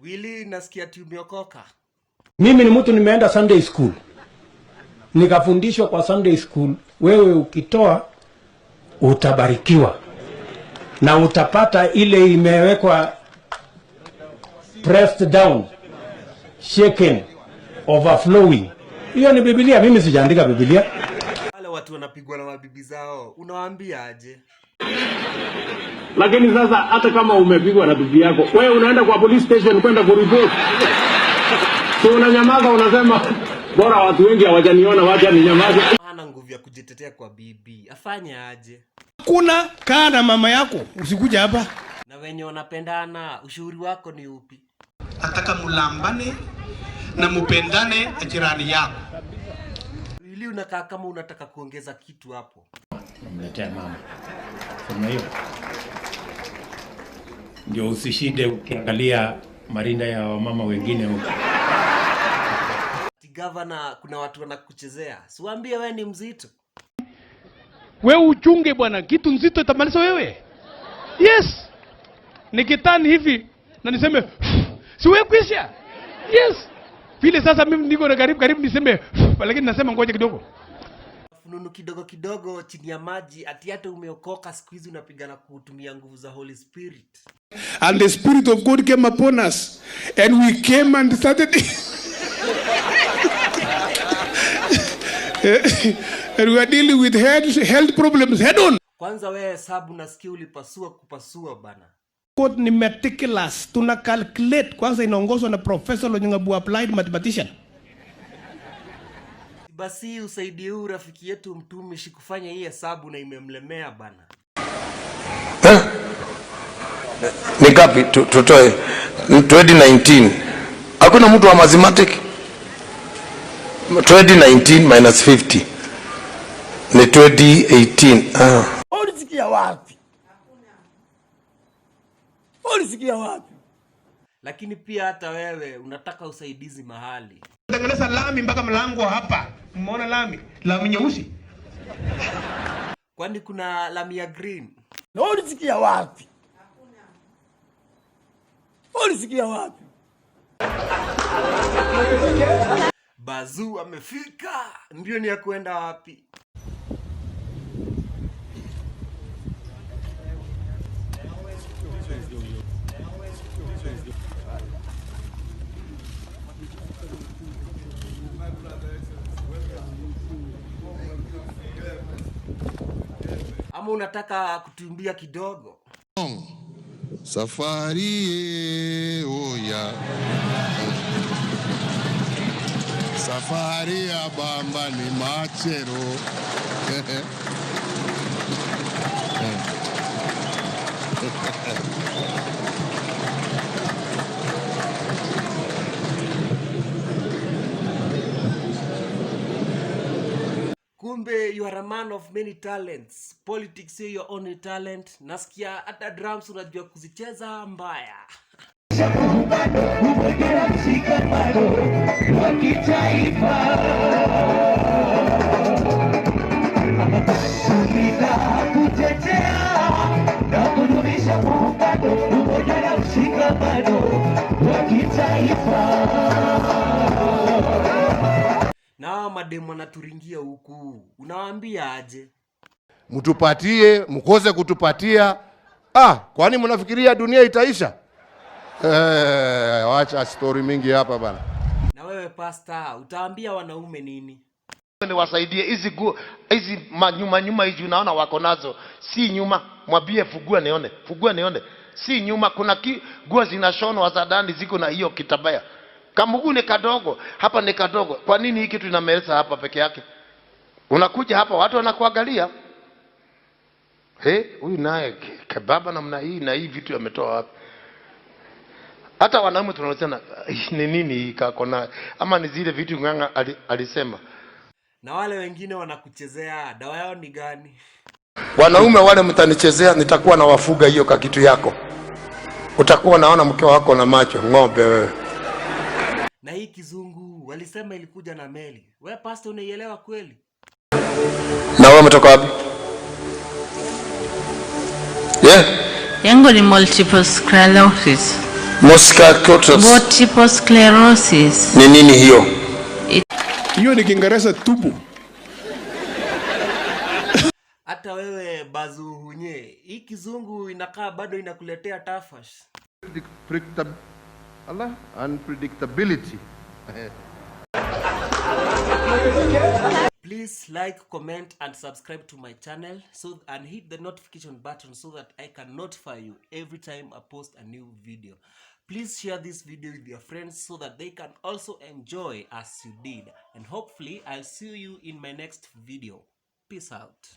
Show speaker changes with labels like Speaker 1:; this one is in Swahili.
Speaker 1: Willy, nasikia tumeokoka.
Speaker 2: Mimi ni mtu nimeenda Sunday school. Nikafundishwa kwa Sunday school, wewe ukitoa utabarikiwa. Na utapata ile imewekwa pressed down, shaken, overflowing. Hiyo ni Biblia, mimi sijaandika Biblia.
Speaker 1: Wale watu wanapigwa na mabibi zao, unawaambia aje?
Speaker 2: Lakini sasa hata kama umepigwa na bibi yako, wewe unaenda kwa police station kwenda kuripoti. So unanyamaza, unasema bora watu wengi hawajaniona, wacha ninyamaze.
Speaker 1: Hana nguvu ya kujitetea kwa bibi, afanye aje?
Speaker 3: Kuna kaa na mama yako, usikuja hapa.
Speaker 1: Na wenye wanapendana, ushauri wako ni upi?
Speaker 3: Ataka mulambane na mupendane na jirani yako.
Speaker 1: Ili unakaa kama unataka kuongeza kitu hapo.
Speaker 2: Namletea mama. Sema hiyo. Ndio usishinde ukiangalia marinda ya mama wengine huko.
Speaker 1: Gavana, kuna watu wanakuchezea. Siwaambie wewe ni mzito.
Speaker 3: Wewe uchunge bwana, kitu nzito itamaliza wewe. Yes. Nikitani hivi na niseme si wewe kuisha. Yes. Vile sasa mimi niko na karibu niseme lakini nasema ngoja kidogo.
Speaker 1: Fununu kidogo kidogo chini ya maji, ati hata umeokoka siku hizi unapigana kutumia nguvu za Holy Spirit.
Speaker 3: And the Spirit of God came upon us and we came and started and we are dealing with health problems head on.
Speaker 1: Kwanza wewe hesabu nasikia ulipasua bana.
Speaker 3: God ni meticulous, tuna calculate. Kwanza inaongozwa na Professor Lonyangapuo applied mathematician.
Speaker 1: Basi usaidie huyu rafiki yetu mtumishi kufanya hii hesabu na imemlemea bana.
Speaker 4: Ni gapi tutoe 2019? Hakuna mtu wa mathematics. 2019 minus 50 ni 2018.
Speaker 5: Ulisikia wapi? Ulisikia wapi?
Speaker 1: Lakini pia hata wewe unataka usaidizi mahali.
Speaker 3: Tengeneza lami mpaka mlango hapa. Umeona lami? Lami nyeusi.
Speaker 1: Kwani kuna lami ya green?
Speaker 5: Na ulisikia wapi? Ulisikia wapi?
Speaker 1: Bazu amefika. Ndio ni ya kuenda wapi? Ama unataka kutumbia kidogo?
Speaker 6: Safari oya. Safari ya bamba ni machero.
Speaker 1: Kumbe you are a man of many talents. Politics is your only talent. Nasikia hata drums unajua kuzicheza mbaya. Na mademu anaturingia huku. Unawaambia aje?
Speaker 6: Mtupatie, mkose kutupatia. Kwani mnafikiria dunia itaisha? Wacha story mingi hapa bana.
Speaker 1: Na wewe pastor, utaambia wanaume nini?
Speaker 4: Niwasaidie hizi nyuma hizi unaona wako nazo. Si nyuma, mwambie fugua nione. Si nyuma, kuna nguo zinashonwa za ndani ziko na hiyo kitabaya. Kamugu ni kadogo, hapa ni kadogo. Kwa nini hiki kitu inameleza hapa peke yake? Unakuja hapa watu wanakuangalia. Huyu naye kebaba namna hii na hii vitu yametoa wapi? Hata wanaume tunasema ni nini kako na ama ni zile vitu nganga alisema.
Speaker 1: Na wale wengine wanakuchezea, dawa yao ni gani?
Speaker 4: Wanaume wale mtanichezea, nitakuwa na wafuga hiyo ka kitu yako. Utakuwa naona mke wako na macho ng'ombe wewe.
Speaker 1: Na hii kizungu walisema ilikuja na meli. Wewe pastor unaielewa kweli?
Speaker 4: Na wewe umetoka wapi?
Speaker 7: Yangu ni multiple sclerosis. Multiple sclerosis.
Speaker 4: Ni nini hiyo?
Speaker 6: Hiyo ni Kiingereza tupu.
Speaker 1: Hata wewe bazu hunye, hii kizungu inakaa bado inakuletea tafash.
Speaker 6: Unpredictability.
Speaker 1: Please like, comment and subscribe to my channel and hit the notification button so that I can notify you every time I post a new video. Please share this video with your friends so that they can also enjoy as you did. And hopefully I'll see you in my next video. Peace out.